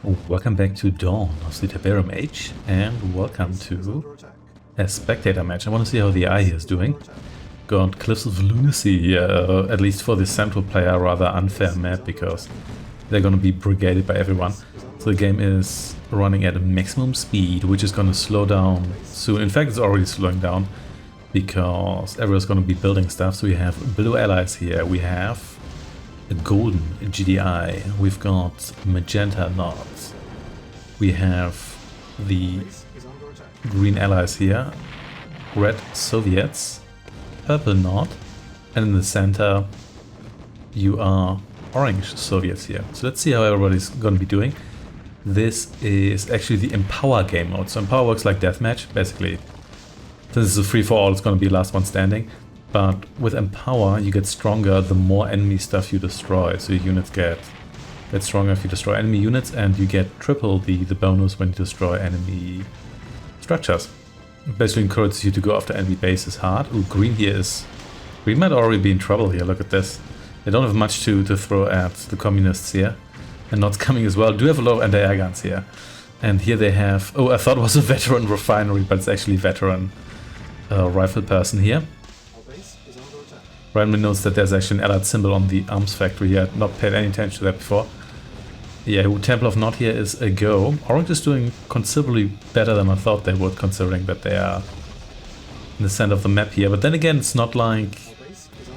Welcome back to Dawn of the Tiberium Age, and welcome to a spectator match. I want to see how the AI here is doing. Got Cliffs of Lunacy, at least for the central player, rather unfair map because they're going to be brigaded by everyone. So the game is running at a maximum speed, which is going to slow down soon. In fact, it's already slowing down because everyone's going to be building stuff. So we have blue allies here, we have a golden GDI, we've got magenta nods, we have the green allies here, red Soviets, purple nod, and in the center you are orange Soviets here. So let's see how everybody's going to be doing. This is actually the Empower game mode. So Empower works like deathmatch, basically. Since this is a free-for-all, it's going to be last one standing. But with Empower, you get stronger the more enemy stuff you destroy. So your units get stronger if you destroy enemy units, and you get triple the bonus when you destroy enemy structures. It basically encourages you to go after enemy bases hard. Ooh, green here is... Green might already be in trouble here, look at this. They don't have much to throw at the communists here. And Nod's coming as well. Do have a lot of anti-air guns here. And here they have... Oh, I thought it was a veteran refinery, but it's actually veteran rifle person here. Randomly notes that there's actually an allied symbol on the arms factory here. I'd not paid any attention to that before. Yeah, Temple of Nod here is a go. Orange is doing considerably better than I thought they would, considering that they are in the center of the map here. But then again, it's not like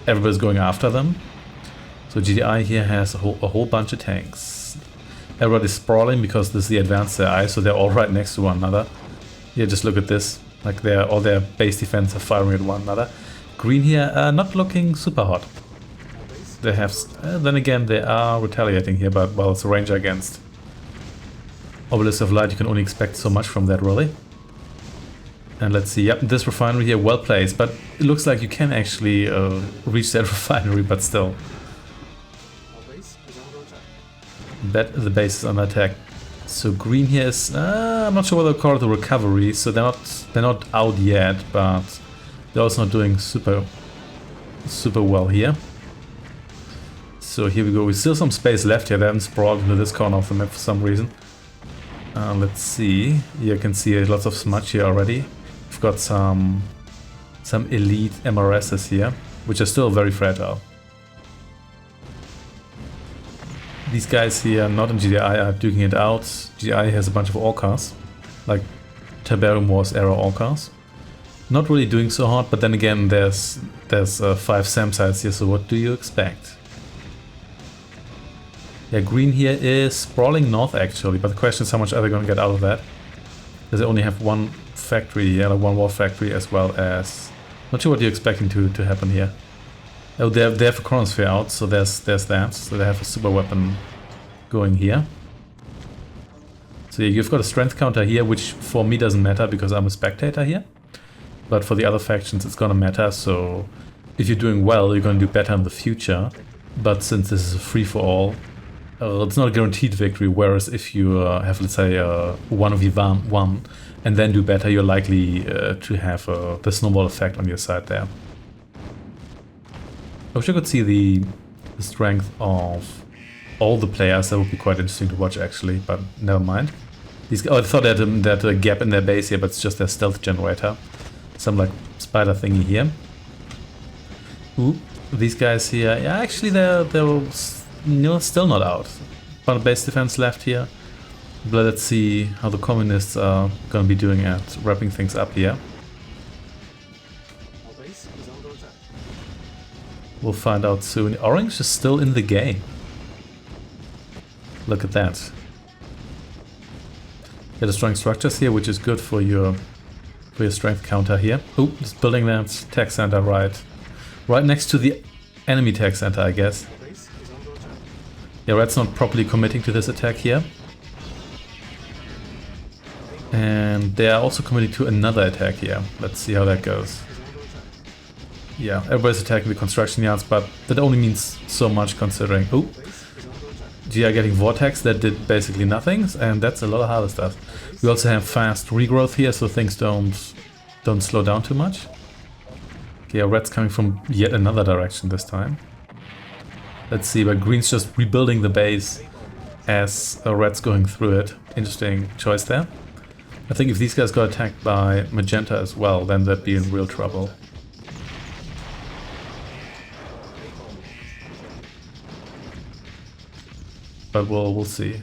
everybody's going after them. So GDI here has a whole bunch of tanks. Everybody's sprawling because this is the advanced AI, so they're all right next to one another. Yeah, just look at this. Like all their base defense are firing at one another. Green here not looking super hot. They have... then again, they are retaliating here, but well, it's a ranger against Obelisk of Light. You can only expect so much from that, really. And let's see, yep, this refinery here, well placed, but it looks like you can actually reach that refinery, but still. Bet the base is under attack. So green here is... I'm not sure what they call it, the recovery, so they're not out yet, but... They're also not doing super well here. So here we go. We still have some space left here. They haven't sprawled into this corner of the map for some reason. Let's see. You can see lots of smudge here already. We've got some elite MRSs here, which are still very fragile. These guys here, not in GDI, are duking it out. GDI has a bunch of Orcas, like Tiberium Wars era Orcas. Not really doing so hot, but then again, there's 5 SAM sites here, so what do you expect? Yeah, green here is sprawling north actually, but the question is how much are they going to get out of that? Because they only have one factory, yeah, like one war factory, as well as... Not sure what you're expecting to happen here. Oh, they have a chronosphere out, so there's that. So they have a super weapon going here. So yeah, you've got a strength counter here, which for me doesn't matter because I'm a spectator here. But for the other factions it's gonna matter, so if you're doing well, you're gonna do better in the future. But since this is a free-for-all, it's not a guaranteed victory, whereas if you have, let's say, one of your one and then do better, you're likely to have the snowball effect on your side there. I wish I could see the strength of all the players. That would be quite interesting to watch actually, but never mind. I thought they had a gap in their base here, but it's just their stealth generator. Some like spider thingy here. Ooh, these guys here, yeah, actually they're still not out. But base defense left here. But let's see how the communists are gonna be doing at wrapping things up here. We'll find out soon. Orange is still in the game. Look at that. They're destroying structures here, which is good for your strength counter here. Oh, just building that tech center right next to the enemy tech center, I guess. Yeah, red's not properly committing to this attack here. And they are also committing to another attack here. Let's see how that goes. Yeah, everybody's attacking the construction yards, but that only means so much considering... Oh, GI getting Vortex, that did basically nothing, and that's a lot of harder stuff. We also have fast regrowth here, so things don't slow down too much. Okay, red's coming from yet another direction this time. Let's see, but green's just rebuilding the base. as red's going through it. Interesting choice there. I think if these guys got attacked by magenta as well, then they'd be in real trouble. But we'll see.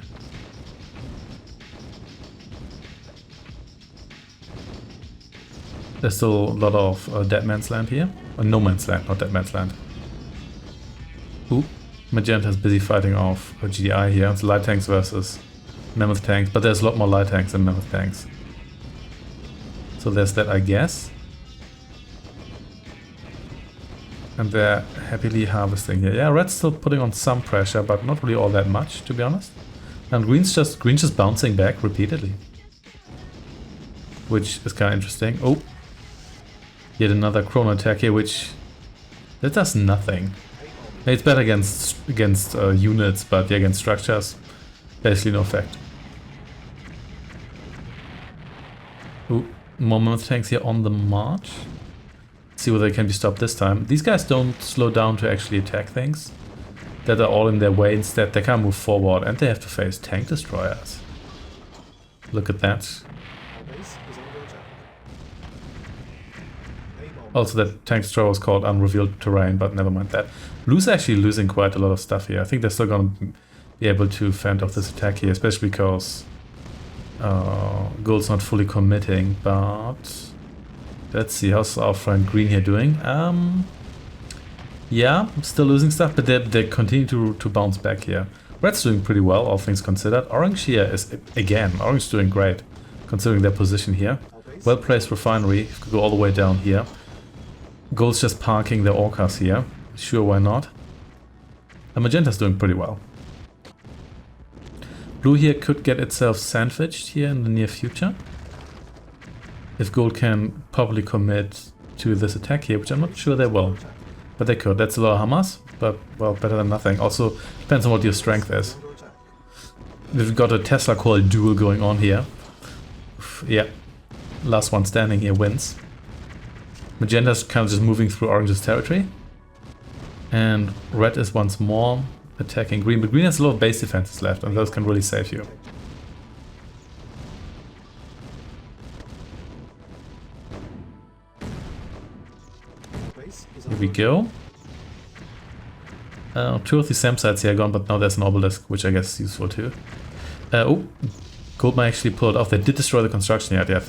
There's still a lot of dead man's land here. No man's land, not dead man's land. Ooh, magenta's busy fighting off GDI here. It's light tanks versus mammoth tanks, but there's a lot more light tanks than mammoth tanks. So there's that, I guess. And they're happily harvesting here. Yeah, red's still putting on some pressure, but not really all that much, to be honest. And green's just bouncing back repeatedly, which is kind of interesting. Oh, yet another chrono attack here, which that does nothing. It's better against units, but yeah, against structures, basically no effect. Ooh, more mammoth tanks here on the march. See whether they can be stopped this time. These guys don't slow down to actually attack things that are all in their way. Instead, they can't move forward and they have to face tank destroyers. Look at that. Also, that tank destroyer was called unrevealed terrain, but never mind that. Blue's actually losing quite a lot of stuff here. I think they're still going to be able to fend off this attack here, especially because gold's not fully committing, but let's see, how's our friend green here doing? Yeah, still losing stuff, but they continue to bounce back here. Red's doing pretty well, all things considered. Orange here is, again, orange is doing great, considering their position here. Well-placed refinery, could go all the way down here. Gold's just parking their orcas here. Sure, why not? And magenta's doing pretty well. Blue here could get itself sandwiched here in the near future. If gold can probably commit to this attack here, which I'm not sure they will. But they could. That's a lot of Hamas, but, well, better than nothing. Also, depends on what your strength is. We've got a Tesla coil duel going on here. Yeah. Last one standing here wins. Magenta's kind of just moving through orange's territory. And red is once more attacking green, but green has a lot of base defenses left, and those can really save you. Here we go. Two of the SAM sites here are gone, but now there's an obelisk, which I guess is useful too. Oh, gold might actually pull it off. They did destroy the construction yard. Yeah, I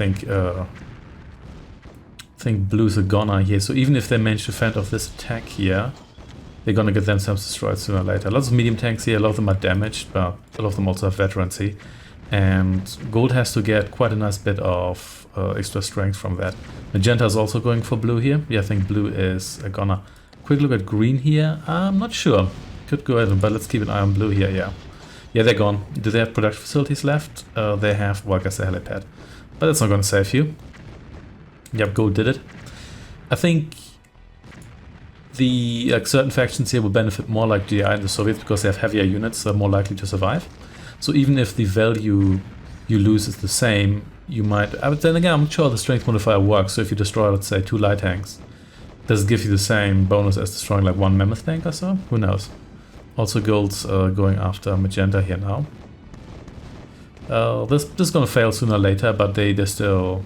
think blue's a goner here. So even if they manage to fend off this attack here, they're gonna get themselves destroyed sooner or later. Lots of medium tanks here. A lot of them are damaged, but a lot of them also have veterancy. And gold has to get quite a nice bit of extra strength from that. Magenta is also going for blue here. Yeah, I think blue is a goner. Quick look at green here. I'm not sure. Could go ahead, but let's keep an eye on blue here. Yeah, they're gone. Do they have production facilities left? They have, well, I guess a helipad. But that's not going to save you. Yep, gold did it. I think the certain factions here will benefit more, like GI and the Soviets, because they have heavier units, so they're more likely to survive. So even if the value you lose is the same, you might... But then again, I'm sure the strength modifier works. So if you destroy, let's say, 2 light tanks, does it give you the same bonus as destroying like 1 mammoth tank or so? Who knows? Also, gold's going after magenta here now. This is gonna fail sooner or later, but they still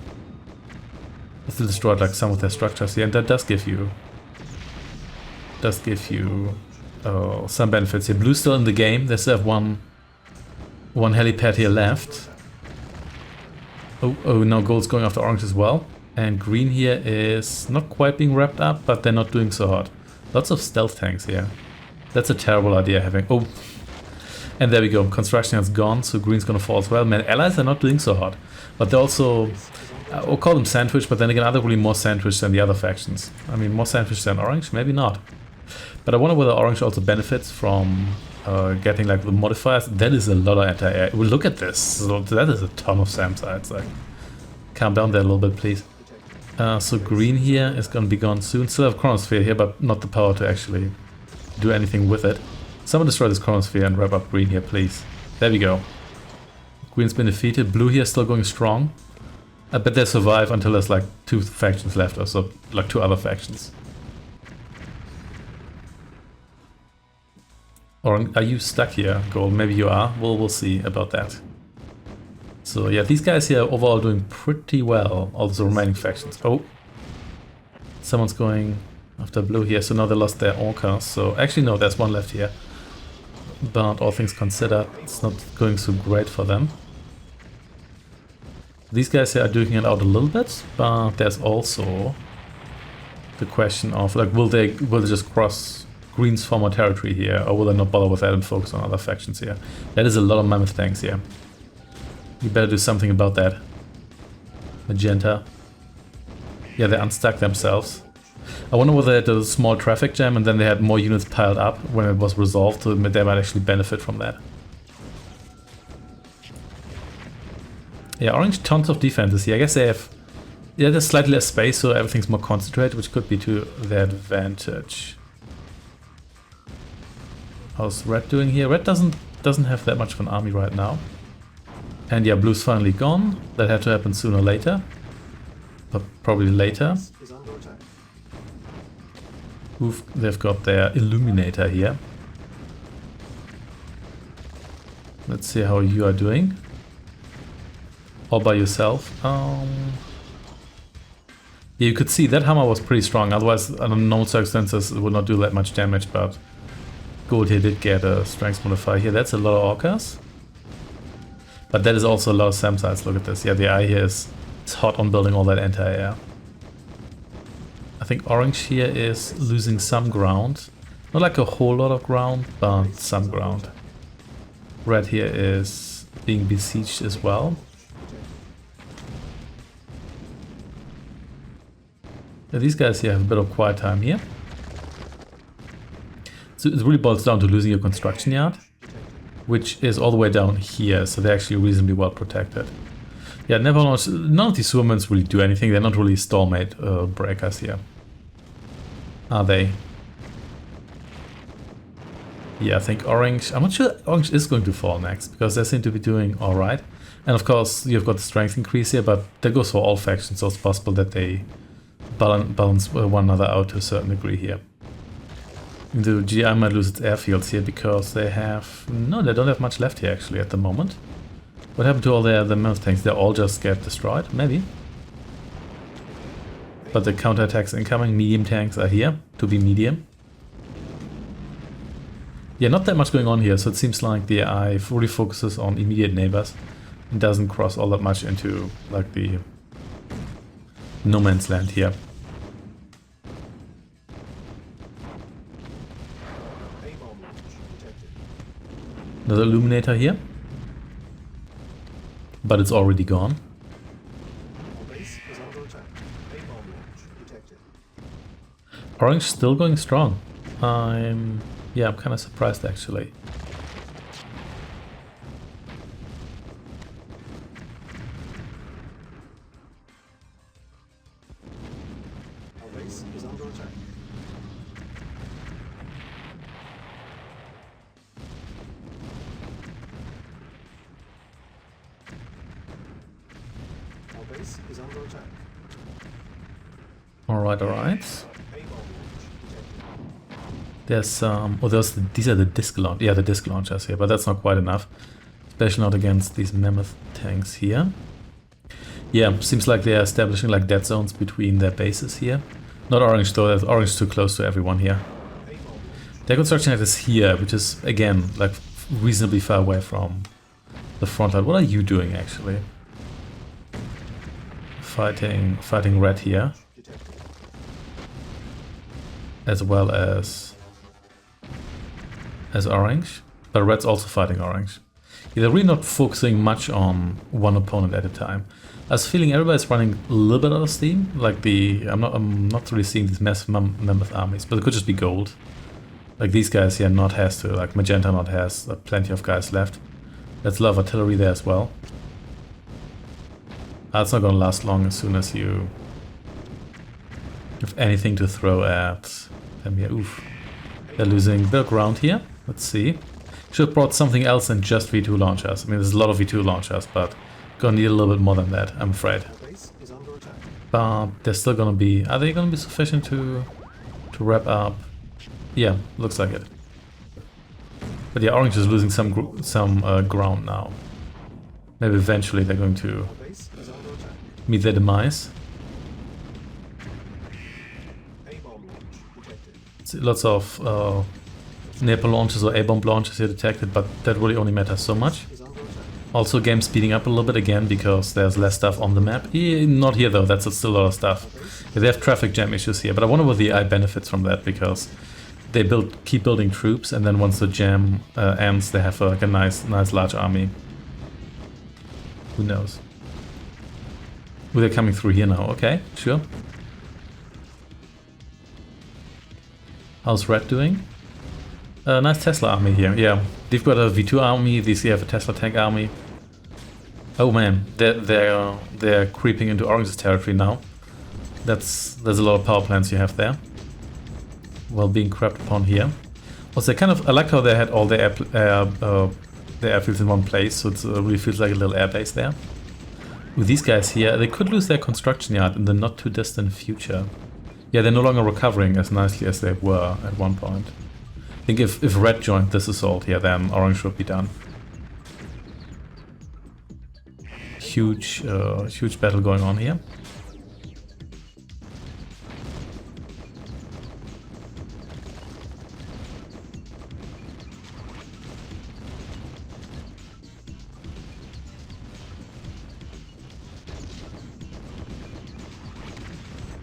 destroyed like some of their structures here, and that does give you some benefits here. Blue's still in the game. They still have one helipad here left. Oh, now gold's going after orange as well. And green here is not quite being wrapped up, but they're not doing so hot. Lots of stealth tanks here. That's a terrible idea having... Oh, and there we go. Construction has gone, so green's gonna fall as well. Man, allies are not doing so hot. But they're also... We'll call them sandwich, but then again, are they really more sandwich than the other factions? I mean, more sandwich than orange? Maybe not. But I wonder whether orange also benefits from getting like the modifiers. That is a lot of anti-air. Well, look at this. So that is a ton of SAM sites. Like, calm down there a little bit, please. So green here is going to be gone soon. Still have chronosphere here, but not the power to actually do anything with it. Someone destroy this chronosphere and wrap up green here, please. There we go. Green's been defeated. Blue here still going strong. I bet they survive until there's like 2 factions left, or so, like 2 other factions. Or are you stuck here, Gold? Maybe you are. Well, we'll see about that. So yeah, these guys here are overall doing pretty well. All the remaining factions. Oh, someone's going after blue here. So now they lost their orcas. So actually no, there's one left here. But all things considered, it's not going so great for them. These guys here are duking it out a little bit, but there's also the question of like, will they just cross Green's former territory here, or will they not bother with that and focus on other factions here? That is a lot of mammoth tanks here. You better do something about that. Magenta. Yeah, they unstuck themselves. I wonder whether they had a small traffic jam and then they had more units piled up when it was resolved, so they might actually benefit from that. Yeah, orange tons of defenses here. I guess they have... Yeah, there's slightly less space, so everything's more concentrated, which could be to their advantage. How's red doing here? Red doesn't have that much of an army right now. And yeah, blue's finally gone. That had to happen sooner or later. But probably later. Oof, they've got their illuminator here. Let's see how you are doing. All by yourself. Yeah, you could see that hammer was pretty strong. Otherwise, under normal circumstances, it would not do that much damage. But Gold here did get a strength modifier here. That's a lot of orcas. But that is also a lot of SAM sites. Look at this. Yeah, the eye here is hot on building all that anti-air. I think orange here is losing some ground. Not like a whole lot of ground, but some ground. Red here is being besieged as well. Yeah, these guys here have a bit of quiet time here. So it really boils down to losing your construction yard, which is all the way down here, so they're actually reasonably well protected. Yeah, none of these women's really do anything. They're not really stalemate breakers here. Are they? Yeah, I think orange... I'm not sure orange is going to fall next, because they seem to be doing alright. And of course, you've got the strength increase here, but that goes for all factions, so it's possible that they balance one another out to a certain degree here. The GI might lose its airfields here, because they have... No, they don't have much left here, actually, at the moment. What happened to all the mammoth tanks? They all just get destroyed? Maybe. But the counterattacks incoming, medium tanks are here, to be medium. Yeah, not that much going on here, so it seems like the AI fully focuses on immediate neighbors and doesn't cross all that much into like the no man's land here. Another illuminator here, but it's already gone. Orange still going strong. I'm kind of surprised actually. Our base is under attack. Our base is under attack. Alright. There's some... these are the disc launch. Yeah, the disc launchers here, but that's not quite enough. Especially not against these mammoth tanks here. Yeah, seems like they are establishing like dead zones between their bases here. Not orange though, that's orange too close to everyone here. Their construction net is here, which is again like reasonably far away from the front line. What are you doing actually? Fighting red here. As well as orange, but red's also fighting orange. Yeah, they're really not focusing much on one opponent at a time. I was feeling everybody's running a little bit out of steam. Like I'm not really seeing these massive mammoth armies, but it could just be gold. Like these guys here, not has to. Like magenta not has plenty of guys left. That's a lot of artillery there as well. It's not gonna last long as soon as you have anything to throw at them. Yeah, oof. They're losing a bit of ground here. Let's see. Should have brought something else than just V2 launchers. I mean, there's a lot of V2 launchers, but gonna need a little bit more than that, I'm afraid. But they're still gonna be... Are they gonna be sufficient to wrap up? Yeah, looks like it. But yeah, orange is losing some ground now. Maybe eventually they're going to Our base is under attack. meet their demise. A-bomb launch detected. See lots of Napalm launches or A-bomb launches here detected, but that really only matters so much. Is under attack. Also, game speeding up a little bit again because there's less stuff on the map. Not here though, that's still a lot of stuff. Yeah, they have traffic jam issues here, but I wonder what the AI benefits from that because they keep building troops, and then once the jam ends, they have like a nice large army. Who knows? Oh, they're coming through here now. Okay, sure. How's Red doing? Nice Tesla army here. Yeah, they've got a V2 army. These here have a Tesla tank army. Oh man, they're creeping into Orange's territory now. There's a lot of power plants you have there. Well, being crept upon here. Also, I like how they had all their airfields in one place, so it really feels like a little airbase there. With these guys here, they could lose their construction yard in the not too distant future. Yeah, they're no longer recovering as nicely as they were at one point. I think if Red joined this assault here, then Orange would be done. Huge battle going on here.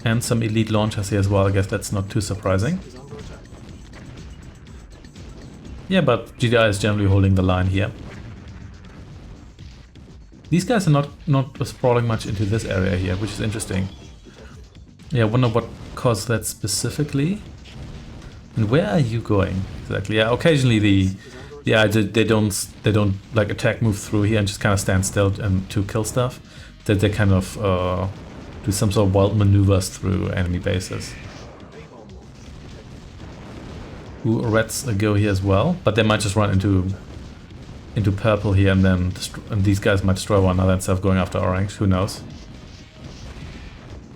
And some elite launchers here as well, I guess that's not too surprising. Is under attack. Yeah, but GDI is generally holding the line here. These guys are not sprawling much into this area here, which is interesting. Yeah, I wonder what caused that specifically. And where are you going exactly? Yeah, occasionally they don't like attack, move through here and just kind of stand still and to kill stuff. That they kind of do some sort of wild maneuvers through enemy bases. A-bomb launch detected. Ooh, Reds go here as well, but they might just run into purple here, and then these guys might destroy one another instead of going after orange. Who knows?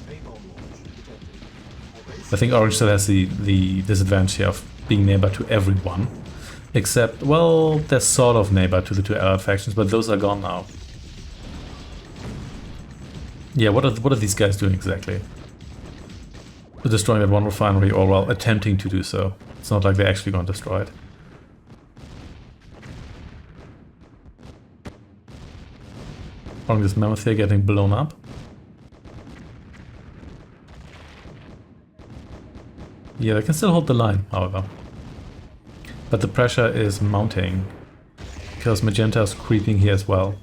A-bomb launch detected. Our base I think orange still has the disadvantage here of being neighbor to everyone, except, well, they're sort of neighbor to the two allied factions, but those are gone now. Yeah, what are these guys doing exactly? They're destroying that one refinery, or well, attempting to do so. It's not like they're actually going to destroy it. Orange this mammoth here getting blown up. Yeah, they can still hold the line, however. But the pressure is mounting, because magenta is creeping here as well.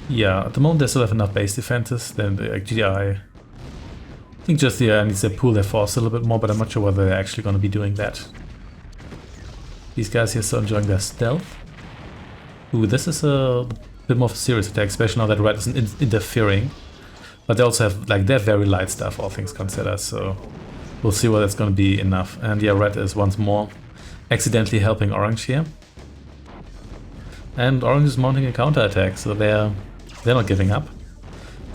Yeah, at the moment they still have enough base defenses, then the GDI. I think just needs to pool their force a little bit more, but I'm not sure whether they're actually going to be doing that. These guys here are still enjoying their stealth. Ooh, this is a bit more of a serious attack, especially now that Red isn't interfering. But they also have, like, they're very light stuff, all things considered, so we'll see whether it's going to be enough. And yeah, Red is once more accidentally helping Orange here. And Orange is mounting a counterattack, so they're not giving up.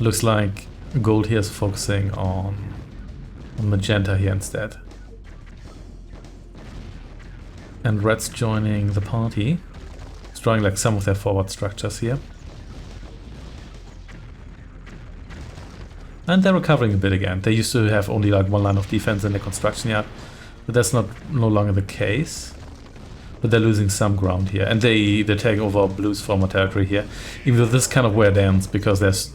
Looks like Gold here is focusing on Magenta here instead. And Red's joining the party, destroying like some of their forward structures here. And they're recovering a bit again. They used to have only like one line of defense in the construction yard, but that's no longer the case. But they're losing some ground here, and they're taking over Blue's former territory here. Even though this is kind of where it ends, because there's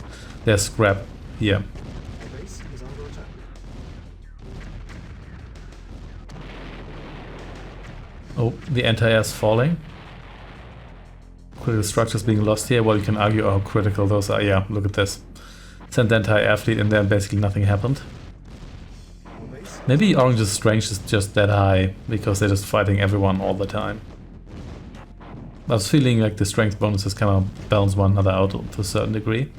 scrap here. Our base is under attack. Oh, the anti-air is falling. Critical structures being lost here. Well, you can argue how critical those are. Yeah, look at this. Sent the entire air fleet in there and basically nothing happened. Our base Maybe Orange's strength is just that high, because they're just fighting everyone all the time. I was feeling like the strength bonuses kind of balance one another out to a certain degree.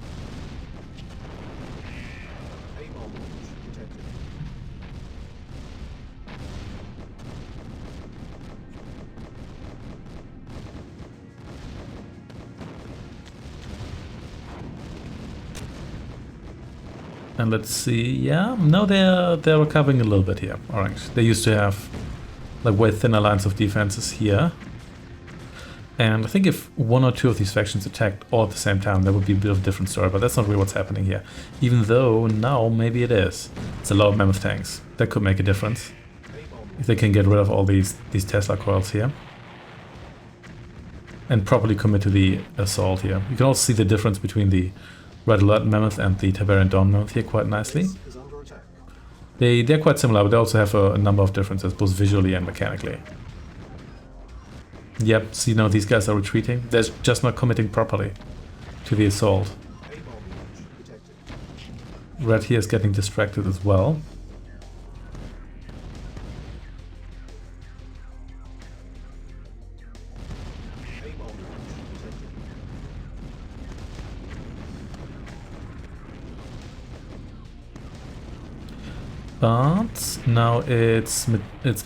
A-bomb launch detected. And let's see, yeah, no, they're recovering a little bit here, Orange. They used to have like way thinner lines of defenses here. And I think if one or two of these factions attacked all at the same time, that would be a bit of a different story, but that's not really what's happening here. Even though now maybe it is. It's a lot of mammoth tanks. That could make a difference. If they can get rid of all these Tesla coils here. And properly commit to the assault here. You can also see the difference between the Red Alert Mammoth and the Tiberian Dawn Mammoth here quite nicely. They're quite similar, but they also have a number of differences, both visually and mechanically. Yep, see now these guys are retreating. They're just not committing properly to the assault. Red here is getting distracted as well. But now it's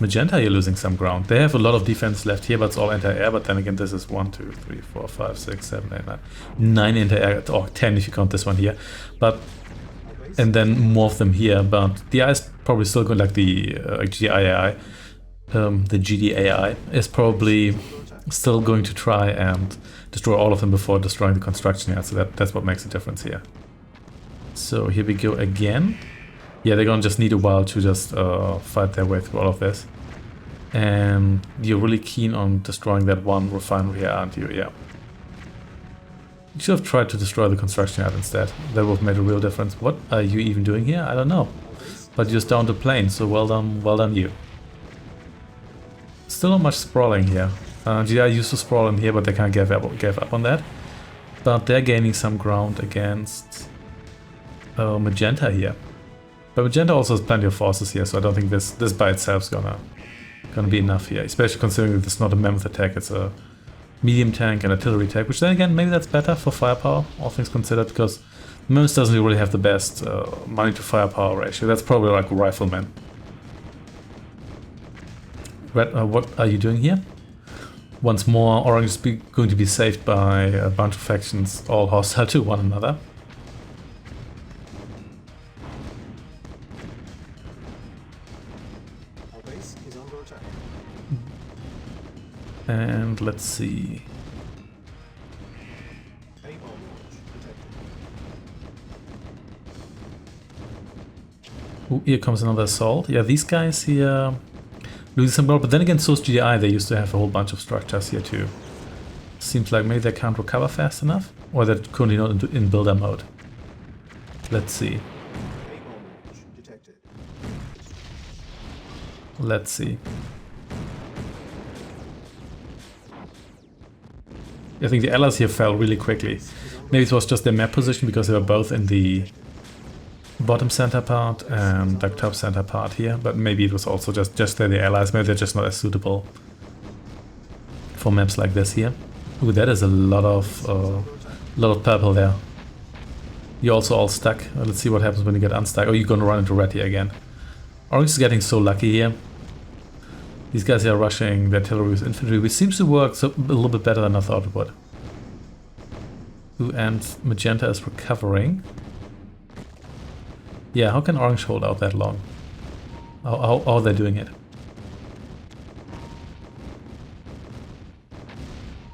Magenta here losing some ground. They have a lot of defense left here, but it's all anti-air. But then again, this is 1, 2, 3, 4, 5, 6, 7, 8, 9, 9 anti-air, or 10 if you count this one here. But and then more of them here. But the AI is probably still going like the GDAI. The GDAI is probably still going to try and destroy all of them before destroying the construction yard. So that's what makes a difference here. So here we go again. Yeah, they're gonna just need a while to just fight their way through all of this. And you're really keen on destroying that one refinery here, aren't you? Yeah. You should have tried to destroy the construction yard instead. That would have made a real difference. What are you even doing here? I don't know. But you're just down the plane, so well done you. Still not much sprawling here. GDI used to sprawl in here, but they kind of gave up on that. But they're gaining some ground against Magenta here. But Magenta also has plenty of forces here, so I don't think this by itself is gonna be enough here. Especially considering that it's not a mammoth attack, it's a medium tank and artillery attack. Which then again, maybe that's better for firepower, all things considered, because mammoth doesn't really have the best money to firepower ratio. That's probably like a rifleman. Red, what are you doing here? Once more, Orange is going to be saved by a bunch of factions, all hostile to one another. And let's see. Ooh, here comes another assault. Yeah, these guys here losing some ground, but then again, so is GDI. They used to have a whole bunch of structures here too. Seems like maybe they can't recover fast enough, or they're currently not in builder mode. Let's see. Let's see. I think the allies here fell really quickly. Maybe it was just their map position because they were both in the bottom center part and the top center part here, but maybe it was also just the allies. Maybe they're just not as suitable for maps like this here. Ooh, that is a lot of purple there. You're also all stuck. Let's see what happens when you get unstuck. Oh, you're gonna run into red here again. Orange is getting so lucky here. These guys are rushing the artillery with infantry, which seems to work a little bit better than I thought it would. Ooh, and Magenta is recovering. Yeah, how can Orange hold out that long? How are they doing it?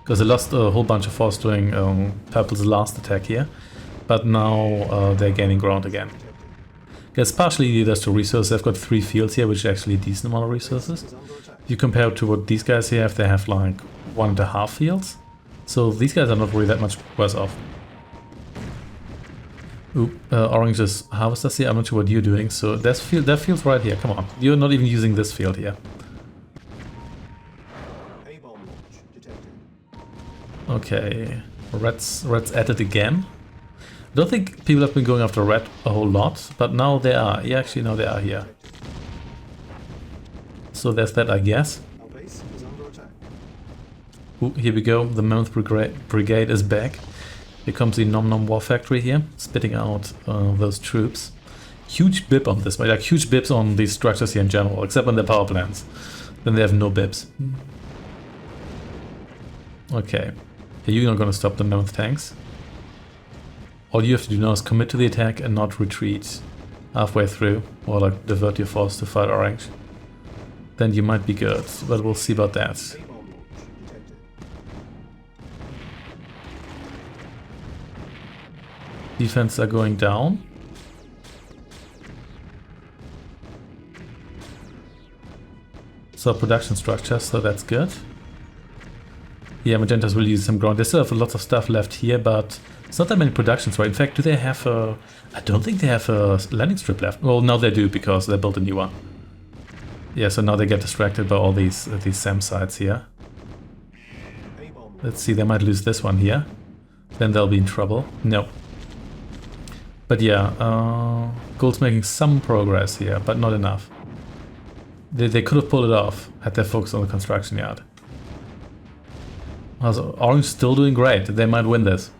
Because they lost a whole bunch of force during Purple's last attack here, but now they're gaining ground again. Yes, partially there's the resources. They've got 3 fields here, which is actually a decent amount of resources. If you compare it to what these guys here have, they have like 1.5 fields. So these guys are not really that much worse off. Ooh, Orange is harvesters here. I'm not sure what you're doing. So there's that field's right here. Come on, you're not even using this field here. Okay, red's at it again. I don't think people have been going after red a whole lot, but now they are. Yeah, actually, now they are here. So there's that, I guess. Ooh, here we go. The Mammoth Brigade is back. Here comes the Nom Nom War Factory here, spitting out those troops. Huge bib on this, like huge bibs on these structures here in general, except on their power plants. Then they have no bibs. Okay, you're not going to stop the Mammoth tanks. All you have to do now is commit to the attack and not retreat halfway through, or like divert your force to fight orange, then you might be good, but we'll see about that. A-bomb launch detected. Defense are going down. So production structure, so that's good. Yeah, Magentas will use some ground. They still have lots of stuff left here, but it's not that many productions, right? In fact, do they have a... I don't think they have a landing strip left. Well, now they do, because they built a new one. Yeah, so now they get distracted by all these SAM sites here. A-bomb Let's see, they might lose this one here. Then they'll be in trouble. No. But yeah, Gold's making some progress here, but not enough. They could have pulled it off, had they focused on the construction yard. Also, Orange still doing great. They might win this,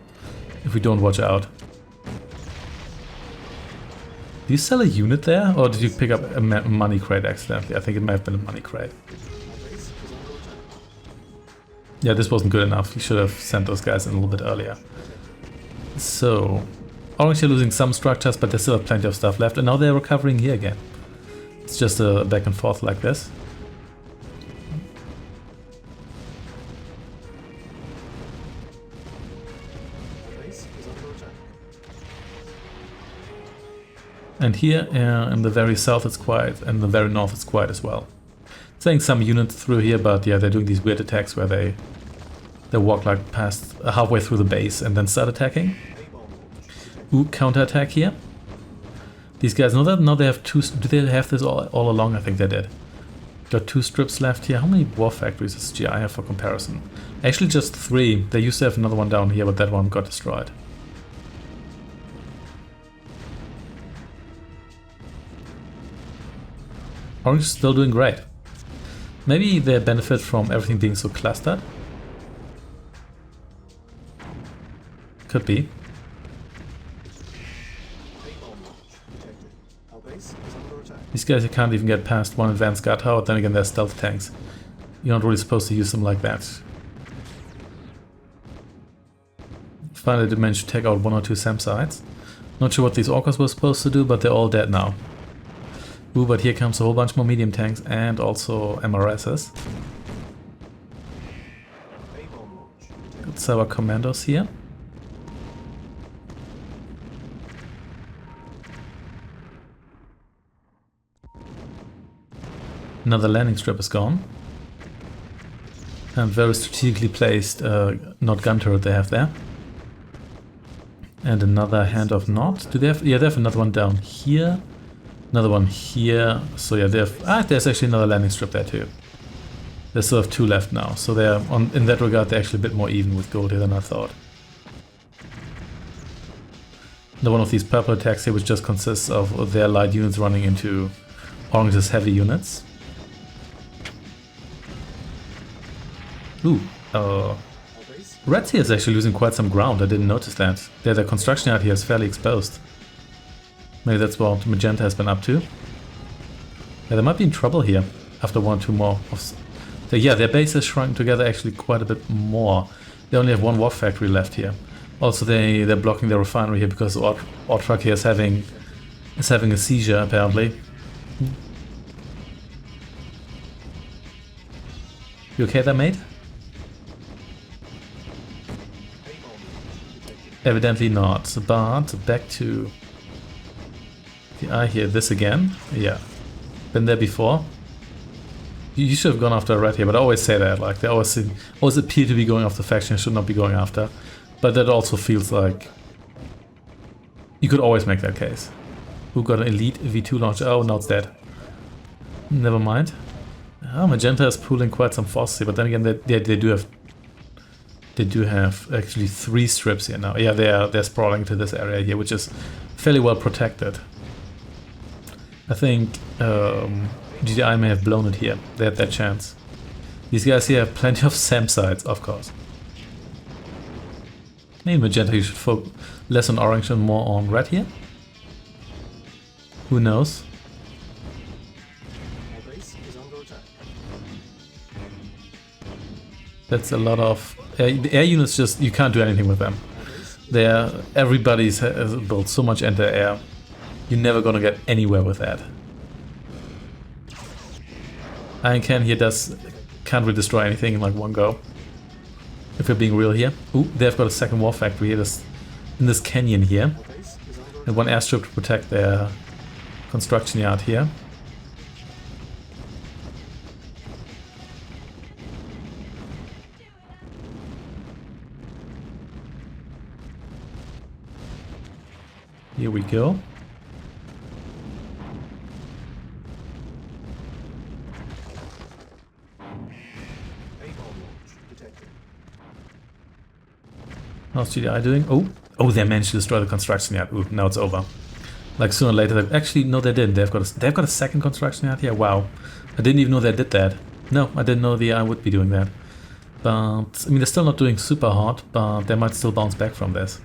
if we don't watch out. Do you sell a unit there, or did you pick up a money crate accidentally? I think it might have been a money crate. Our base is under attack. Yeah, this wasn't good enough. You should have sent those guys in a little bit earlier. So, Orange are losing some structures, but they still have plenty of stuff left, and now they're recovering here again. It's just a back and forth like this. Our base is under attack. And here in the very south it's quiet, and the very north it's quiet as well. Sending some units through here, but yeah, they're doing these weird attacks where they walk like past halfway through the base and then start attacking. A-bomb launch detected. Ooh, counterattack here. These guys know that? Now they have two... Do they have this all along? I think they did. Got 2 strips left here. How many war factories does GI have for comparison? Actually just 3. They used to have another one down here, but that one got destroyed. Orange is still doing great. Maybe they benefit from everything being so clustered. Could be. A-bomb launch detected. Our base is under attack. These guys, you can't even get past one advanced guard tower, then again they're stealth tanks. You're not really supposed to use them like that. Finally they managed to take out 1 or 2 SAM sites. Not sure what these orcas were supposed to do, but they're all dead now. Ooh, but here comes a whole bunch more medium tanks and also MRSs. A-bomb launch detected. Got several commandos here. Another landing strip is gone. And very strategically placed not gun turret they have there. And another hand of not. Do they have? Yeah, they have another one down here. Another one here. So yeah, they have. There's actually another landing strip there too. They still have 2 left now. So they're in that regard they're actually a bit more even with gold here than I thought. Another one of these purple attacks here, which just consists of their light units running into Orange's heavy units. Ooh, Our base Red here is actually losing quite some ground. I didn't notice that. The construction yard here is fairly exposed. Maybe that's what Magenta has been up to. Yeah, they might be in trouble here after 1 or 2 more. Yeah, their base has shrunk together actually quite a bit more. They only have 1 war factory left here. Also, they're blocking the refinery here because Ortrak here is having a seizure apparently. You okay there, mate? Evidently not, but back to the eye here. This again? Yeah. Been there before. You should have gone after a red here, but I always say that. Like, they always appear to be going after faction I should not be going after. But that also feels like you could always make that case. Who got an elite V2 launcher? Oh, now it's dead. Never mind. Oh, Magenta is pooling quite some forces here, but then again, they do have actually 3 strips here now. Yeah, they're sprawling into this area here, which is fairly well protected. I think GDI may have blown it here. They had that chance. These guys here have plenty of SAM sites, of course. Maybe Magenta, you should focus less on orange and more on red here. Who knows? Our base is under attack. That's a lot of... the air units just... you can't do anything with them. Everybody's built so much anti-air. You're never gonna get anywhere with that. Iron Cannon here can't really destroy anything in like one go. If we're being real here. Ooh, they've got a second war factory here, in this canyon here. And one airstrip to protect their construction yard here. Here we go. How's GDI doing? Oh, they managed to destroy the construction yard. Ooh, now it's over. Like sooner or later, actually no, they didn't. They've got a second construction yard here. Wow, I didn't even know they did that. No, I didn't know the AI would be doing that. But I mean, they're still not doing super hard, but they might still bounce back from this.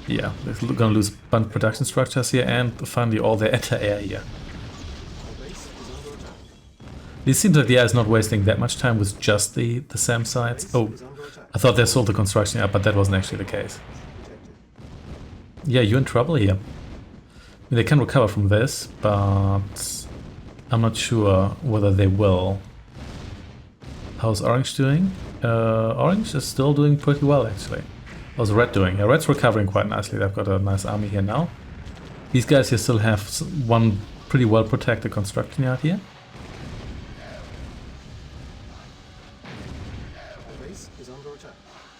Yeah, they're gonna lose a bunch of production structures here, and finally all their anti-air here. It seems like the AI is not wasting that much time with just the SAM sites. Oh, I thought they sold the construction yard, but that wasn't actually the case. Yeah, you're in trouble here. I mean, they can recover from this, but I'm not sure whether they will. How's Orange doing? Orange is still doing pretty well, actually. How's Red doing? Yeah, Red's recovering quite nicely. They've got a nice army here now. These guys here still have one pretty well protected construction yard here.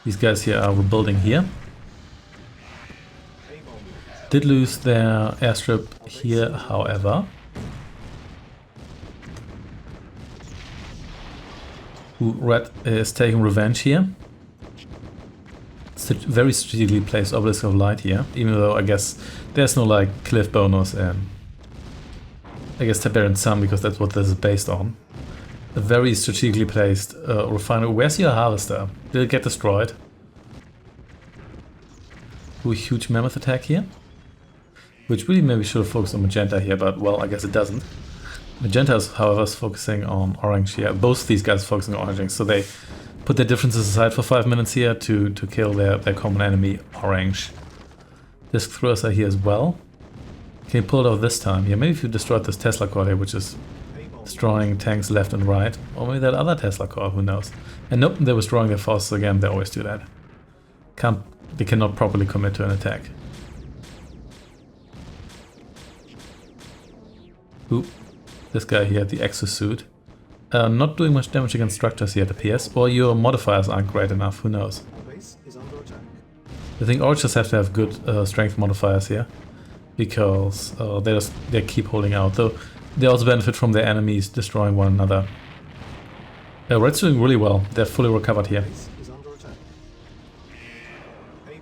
These guys here are rebuilding here. Did lose their airstrip here, however. Ooh, Red is taking revenge here. It's a very strategically placed Obelisk of Light here, even though I guess there's no like cliff bonus and I guess Tiberian Sun, because that's what this is based on. A very strategically placed refinery. Where's your harvester? Did it get destroyed? Ooh, huge mammoth attack here. Which really maybe should have focused on Magenta here, but well, I guess it doesn't. Magenta is, however, is focusing on Orange here. Both these guys are focusing on Orange, so they put their differences aside for 5 minutes here to kill their common enemy, Orange. Disc throwers are here as well. Can you pull it off this time? Yeah, maybe if you destroyed this Tesla core here, which is destroying tanks left and right. Or maybe that other Tesla core, who knows. And nope, they're withdrawing their forces again, they always do that. They cannot properly commit to an attack. Ooh, this guy here, the exosuit. Not doing much damage against structures here, it appears. Or your modifiers aren't great enough, who knows. I think Archers have to have good strength modifiers here. Because they keep holding out. Though they also benefit from their enemies destroying one another. Red's doing really well. They're fully recovered here.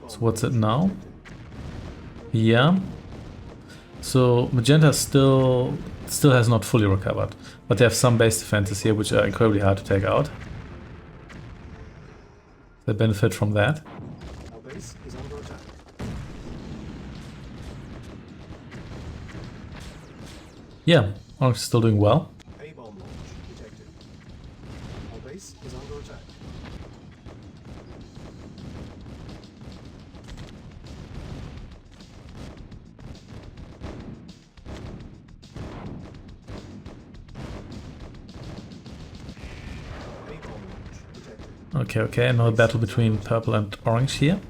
So what's it now? Yeah. So Magenta still has not fully recovered. But they have some base defenses here which are incredibly hard to take out. They benefit from that. Yeah, Orange is still doing well. Okay, another battle between purple and orange here.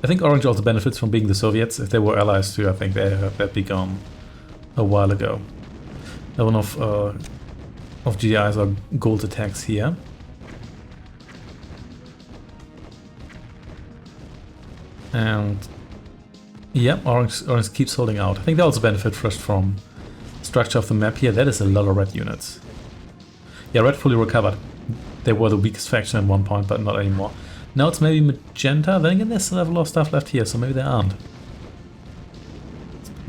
I think orange also benefits from being the Soviets. If they were allies too, I think they'd be gone a while ago. One of GDIs are gold attacks here. And yeah, orange keeps holding out. I think they also benefit first from structure of the map here. That is a lot of red units. Yeah, red fully recovered. They were the weakest faction at one point, but not anymore. Now it's maybe Magenta. Then again, they still have a lot of stuff left here, so maybe they aren't.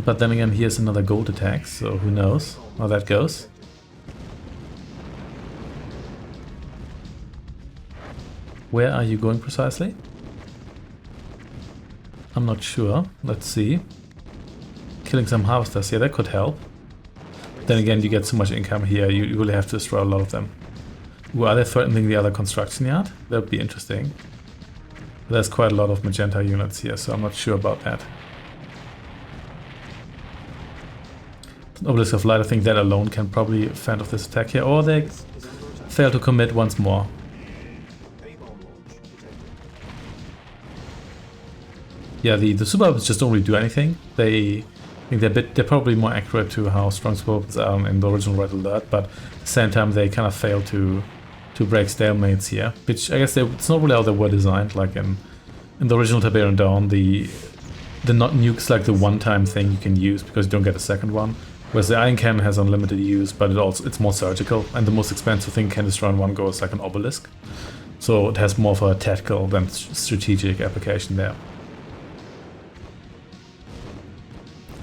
But then again, here's another gold attack, so who knows how that goes. Where are you going precisely? I'm not sure. Let's see. Killing some harvesters, yeah, that could help. Then again, you get so much income here, you really have to destroy a lot of them. Ooh, are they threatening the other construction yard? That would be interesting. There's quite a lot of magenta units here, so I'm not sure about that. Obelisk of Light, I think that alone can probably fend off this attack here, or they fail to commit once more. Yeah, the super weapons just don't really do anything. I think they're probably more accurate to how strong super weapons are in the original Red Alert, but at the same time they kind of fail to break stalemates here, which I guess it's not really how they were designed. Like in the original Tiberian Dawn, the not nuke's like the one-time thing you can use because you don't get a second one. Whereas the Iron Cannon has unlimited use, but it's more surgical, and the most expensive thing can destroy in one go is like an obelisk. So it has more of a tactical than strategic application there.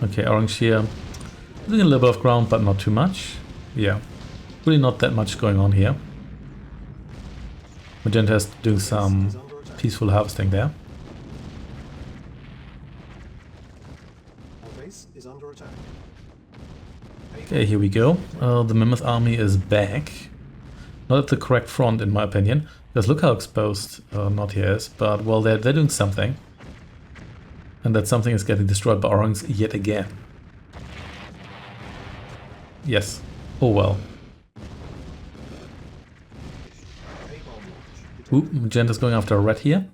Okay, orange here, losing a little bit of ground, but not too much. Yeah, really not that much going on here. Magenta is doing some peaceful harvesting there. Okay, here we go. The Mammoth army is back. Not at the correct front, in my opinion. Because look how exposed Not here is. But, well, they're doing something. And that something is getting destroyed by orange yet again. Yes. Oh well. Ooh, Magenta's going after red here.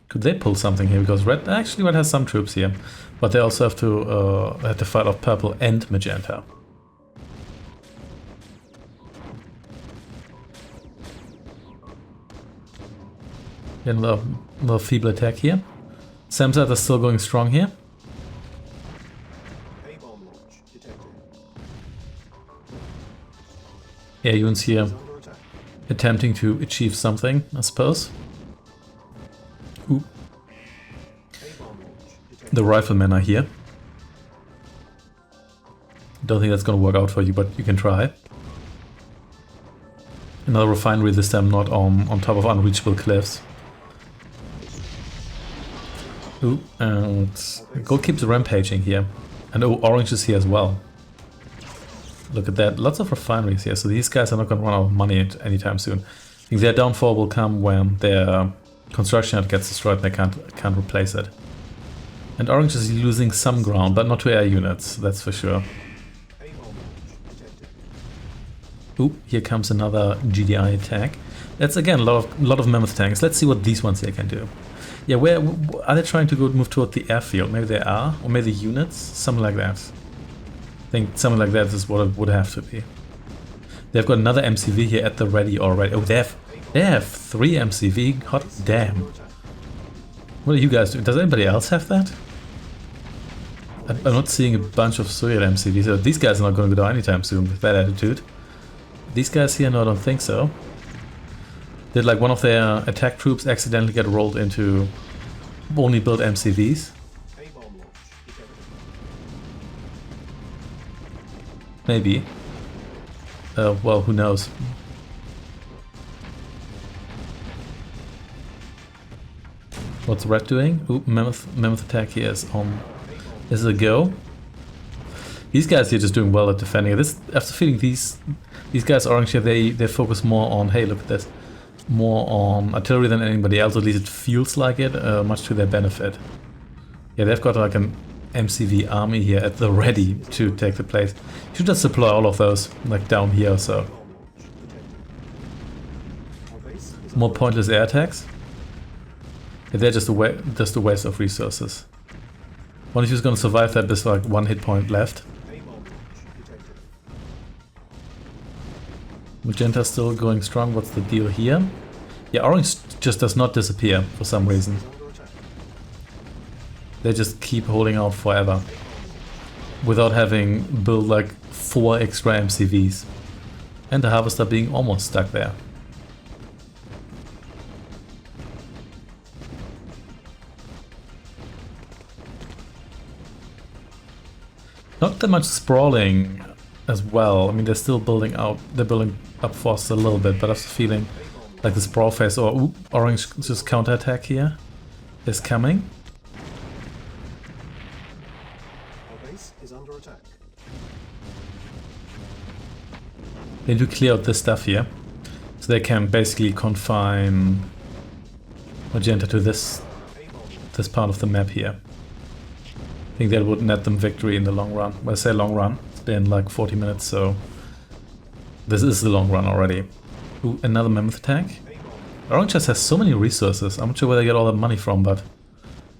Could they pull something here? Because red has some troops here. But they also have to fight off purple and magenta. Then a little feeble attack here. Samsat is still going strong here. Yeah, units here attempting to achieve something, I suppose. Ooh. The riflemen are here. Don't think that's gonna work out for you, but you can try. Another refinery, this time not on top of unreachable cliffs. Ooh, and gold keeps rampaging here. And oh, orange is here as well. Look at that, lots of refineries here, so these guys are not going to run out of money anytime soon. I think their downfall will come when their construction yard gets destroyed and they can't replace it. And orange is losing some ground, but not to air units, that's for sure. Ooh, here comes another GDI attack. That's again a lot of mammoth tanks. Let's see what these ones here can do. Yeah, where are they trying to move toward the airfield? Maybe they are, or maybe the units, something like that. I think something like that is what it would have to be. They've got another MCV here at the ready already. Oh, they have 3 MCV. Hot damn! What are you guys doing? Does anybody else have that? I'm not seeing a bunch of Soviet MCVs. So these guys are not going to go down anytime soon with that attitude. These guys here, no, I don't think so. Did like one of their attack troops accidentally get rolled into only built MCVs? Maybe. Well, who knows? What's red doing? Ooh, mammoth attack here is on. Is it a go? These guys here just doing well at defending. This, after feeling these guys orange here, they focus more on. Hey, look at this. More on artillery than anybody else, at least it feels like it, much to their benefit. Yeah, they've got like an MCV army here at the ready to take the place. You should just deploy all of those, like down here or so. More pointless air attacks. Yeah, they're just a waste of resources. One of you is going to survive that with like 1 hit point left. Magenta still going strong. What's the deal here? Yeah, orange just does not disappear for some reason. They just keep holding out forever without having built like 4 extra MCVs. And the harvester being almost stuck there. Not that much sprawling as well. I mean, they're still building out. They're building up force a little bit, but I have the feeling like the sprawl phase or ooh, orange just counterattack here is coming. Our base is under attack. They need to clear out this stuff here, so they can basically confine magenta to this part of the map here. I think that would net them victory in the long run. When I say long run, it's been like 40 minutes, so this is the long run already. Ooh, another mammoth tank. Orange just has so many resources. I'm not sure where they get all that money from, but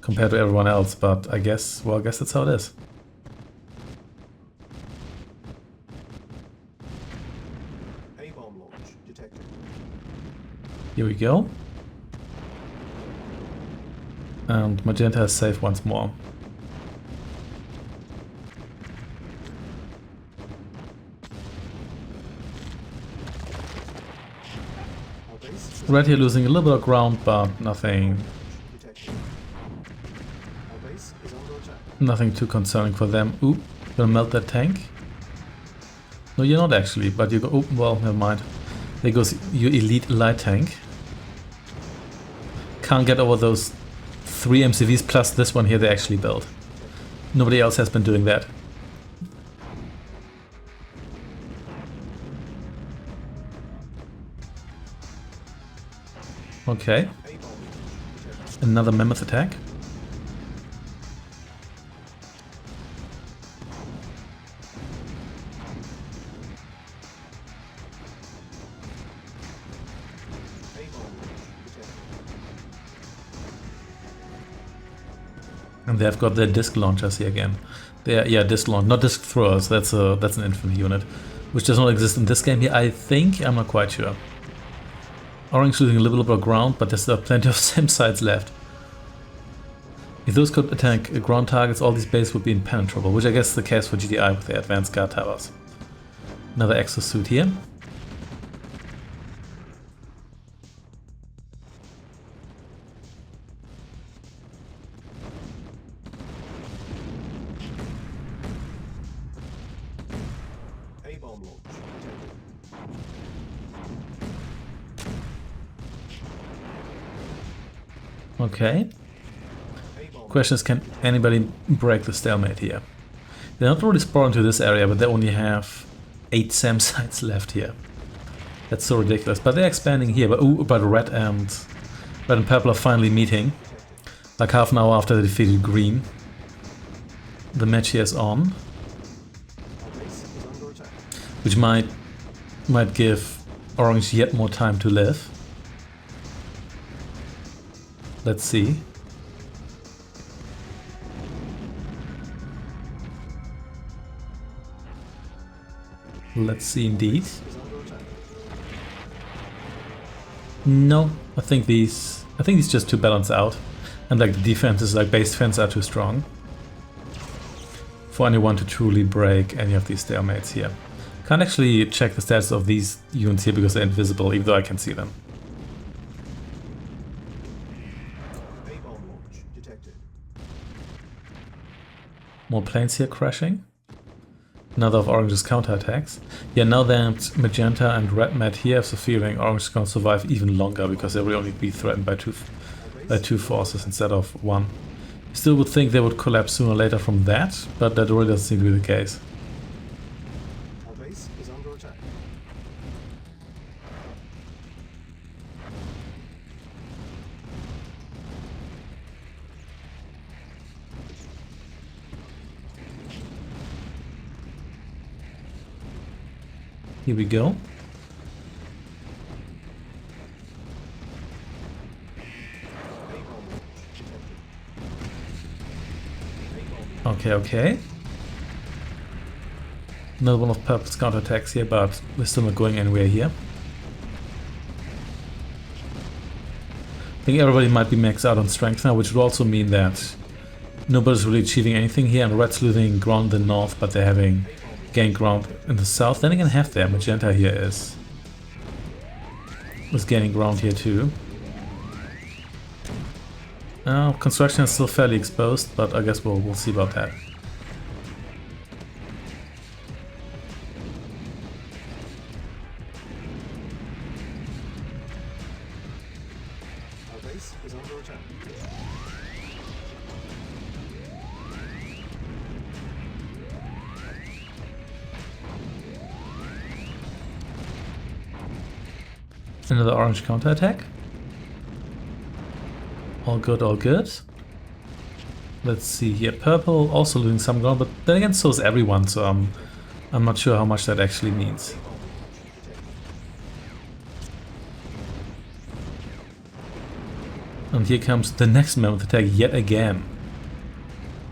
compared to everyone else, but I guess, well, I guess that's how it is. A-bomb launch detected. Here we go. And magenta is safe once more. Our base is Red here losing a little bit of ground, but nothing detected. Our base is under attack. nothing too concerning for them. Ooh, gonna melt that tank. No, you're not actually, but you go. Oh, well, never mind. There goes your elite light tank. Can't get over those 3 MCVs plus this one here they actually built. Nobody else has been doing that. Okay, A-bomb detected. another mammoth attack. A-bomb detected. And they've got their disc launchers here again. They're, yeah, disc launch, not disc throwers. That's an infantry unit, which does not exist in this game here. I think, I'm not quite sure. Orange losing a little bit of ground, but there's still plenty of SAM sites left. If those could attack ground targets, all these bases would be impenetrable, which I guess is the case for GDI with their advanced guard towers. Another exosuit here. A-bomb launch detected. Okay. A-bomb Question is, can anybody break the stalemate here? They're not really spawned into this area, but they only have 8 SAM sites left here. That's so ridiculous. But they're expanding here. But ooh, but red and purple are finally meeting. Like half an hour after they defeated green. The match here is on, our base is under attack. which might give orange yet more time to live. Let's see. Let's see indeed. Is under attack. No, I think these just too balanced out. And like the defenses, like base defense, are too strong for anyone to truly break any of these stalemates here. Can't actually check the status of these units here because they're invisible, even though I can see them. A-bomb launch detected. More planes here crashing. Another of Orange's counterattacks. Yeah, now that Magenta and Red met here, I have the feeling Orange is going to survive even longer because they will only be threatened by two forces instead of one. You still would think they would collapse sooner or later from that, but that really doesn't seem to be the case. Our base is under attack. Here we go. A-bomb launch detected. A-bomb Okay. Another one of Purple's counterattacks here, but we're still not going anywhere here. I think everybody might be maxed out on strength now, which would also mean that nobody's really achieving anything here, and Red's losing ground in the north, but they're having gained ground in the south. Then again, half there. Magenta here is gaining ground here too. Construction is still fairly exposed, but I guess we'll see about that. Our base is under attack. Another orange counterattack. All good, all good. Let's see here. Purple also losing some ground, but then again, so is everyone, so I'm not sure how much that actually means. And here comes the next mammoth attack yet again.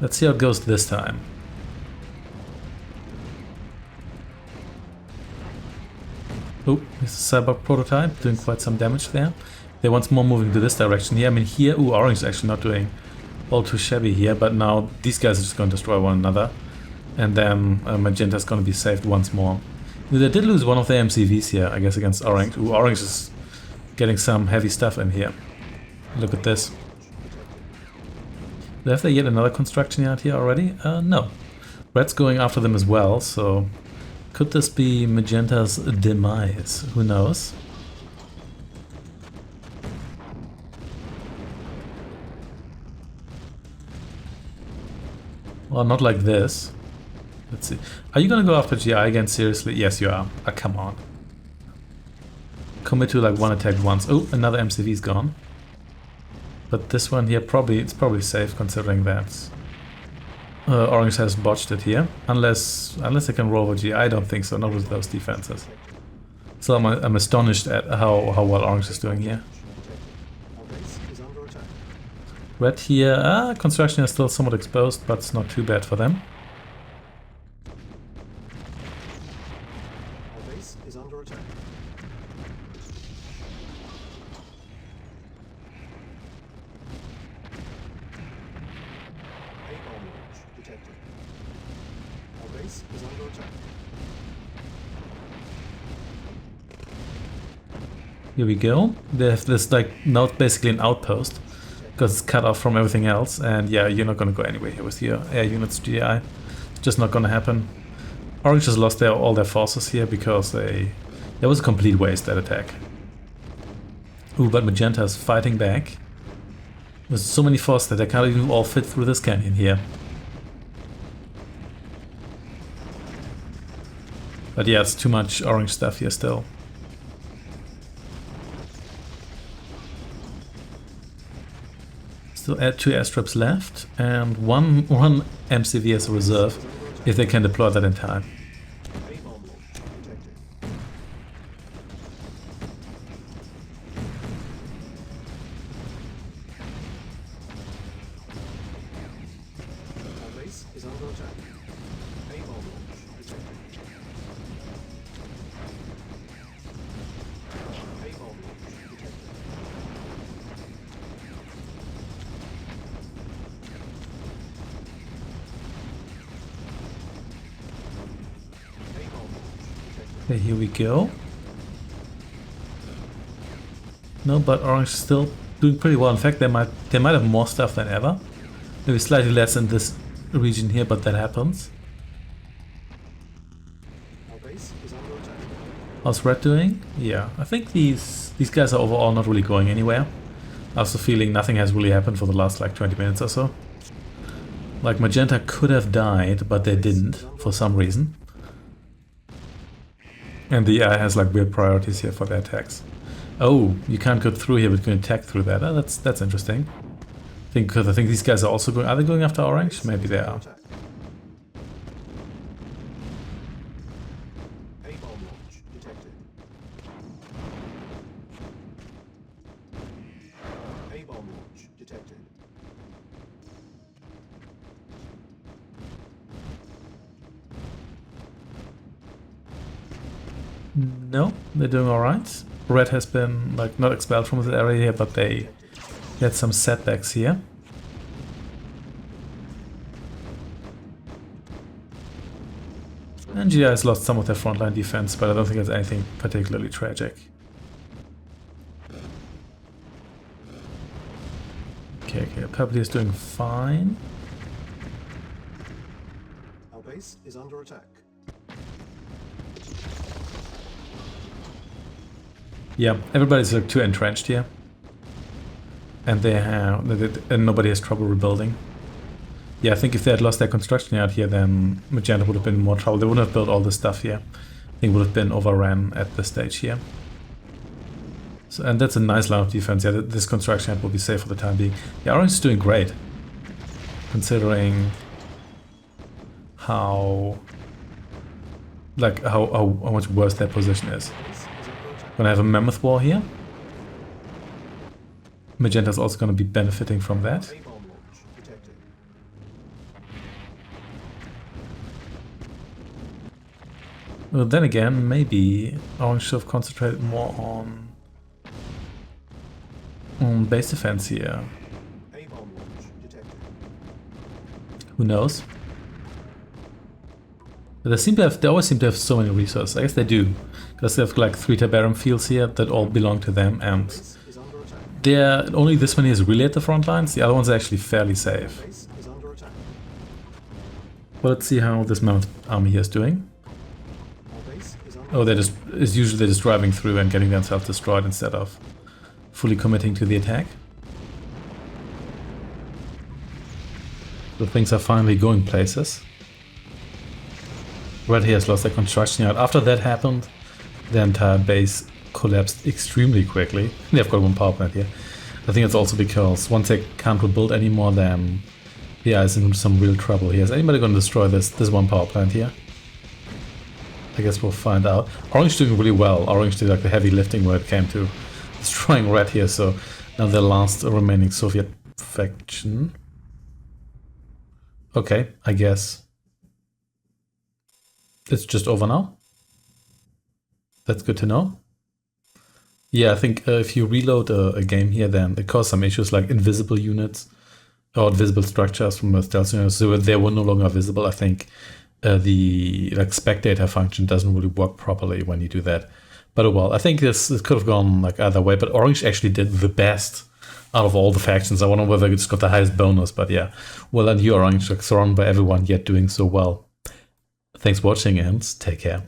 Let's see how it goes this time. Oh, this is a cyborg prototype doing quite some damage there. They're once more moving to this direction here. I mean, here, ooh, orange is actually not doing all too shabby here, but now these guys are just going to destroy one another. And then magenta is going to be saved once more. They did lose one of their MCVs here, I guess, against orange. Ooh, orange is getting some heavy stuff in here. Look at this. Do they have yet another construction yard here already? No. Red's going after them as well, so could this be magenta's demise? Who knows? Well, not like this. Let's see. Are you gonna go after GI again? Seriously? Yes, you are. Ah, come on. Commit to like one attack once. Oh, another MCV's gone. But this one here, it's probably safe considering that orange has botched it here. Unless they can roll over GI, I don't think so. Not with those defenses. So I'm astonished at how well orange is doing here. Red here, construction is still somewhat exposed, but it's not too bad for them. Our base is under attack. A-bomb launch detected. Our base is under attack. Here we go. They have this, like, now it's basically an outpost. Because it's cut off from everything else, and yeah, you're not gonna go anywhere here with your air units GI. Just not gonna happen. Orange has lost all their forces here because there was a complete waste, that attack. Ooh, but magenta is fighting back. There's so many forces that they can't even all fit through this canyon here. But yeah, it's too much orange stuff here still. Still add 2 airstrips left, and one MCV as a reserve, if they can deploy that in time. A-bomb launch detected. Our base is under attack. A-bomb launch detected. A-bomb launch detected. Okay, here we go. No, but orange is still doing pretty well. In fact, they might have more stuff than ever. Maybe slightly less in this region here, but that happens. Our base is under attack. How's red doing? Yeah, I think these guys are overall not really going anywhere. I have the feeling nothing has really happened for the last like 20 minutes or so. Like magenta could have died, but they didn't for some reason. And the AI has like weird priorities here for their attacks. Oh, you can't go through here, but you can attack through that. Oh, that's interesting. I think these guys are also going. Are they going after orange? Maybe they are. A-bomb launch detected. A-bomb launch detected. No, they're doing all right. Red has been like not expelled from this area here, but they had some setbacks here. And GI has lost some of their frontline defense, but I don't think it's anything particularly tragic. Okay, Purple is doing fine. Our base is under attack. Yeah, everybody's like too entrenched here, and and nobody has trouble rebuilding. Yeah, I think if they had lost their construction yard here, then magenta would have been in more trouble. They wouldn't have built all this stuff here. I think it would have been overrun at this stage here. So, and that's a nice line of defense. Yeah, this construction will be safe for the time being. Yeah, orange is doing great, considering how much worse their position is. Gonna have a mammoth war here. Magenta's also gonna be benefiting from that. A-bomb launch detected. Well, then again, maybe orange should have concentrated more on base defense here. A-bomb launch detected. Who knows? But they always seem to have so many resources. I guess they do, because they have like 3 Tiberium fields here that all belong to them, and Base is under attack. only this one is really at the front lines. The other one's are actually fairly safe. Base is under attack. Well, let's see how this mammoth army here is doing. Our base is under Oh, usually they're just driving through and getting themselves destroyed instead of fully committing to the attack. So things are finally going places. Red here has lost their construction yard. After that happened, the entire base collapsed extremely quickly. They've got 1 power plant here. I think it's also because once they can't rebuild anymore, then yeah, it's in some real trouble here. Is anybody going to destroy this 1 power plant here? I guess we'll find out. Orange doing really well. Orange did like the heavy lifting when it came to destroying red here, so now the last remaining Soviet faction. Okay, I guess it's just over now. That's good to know. Yeah, I think if you reload a game here, then it causes some issues like invisible units or invisible structures from the stealth units, so they were no longer visible. I think the spectator function doesn't really work properly when you do that. But oh well, I think this could have gone like either way, but Orange actually did the best out of all the factions. I wonder whether it's got the highest bonus, but yeah. Well, and you, Orange, like surrounded by everyone yet doing so well. Thanks for watching and take care.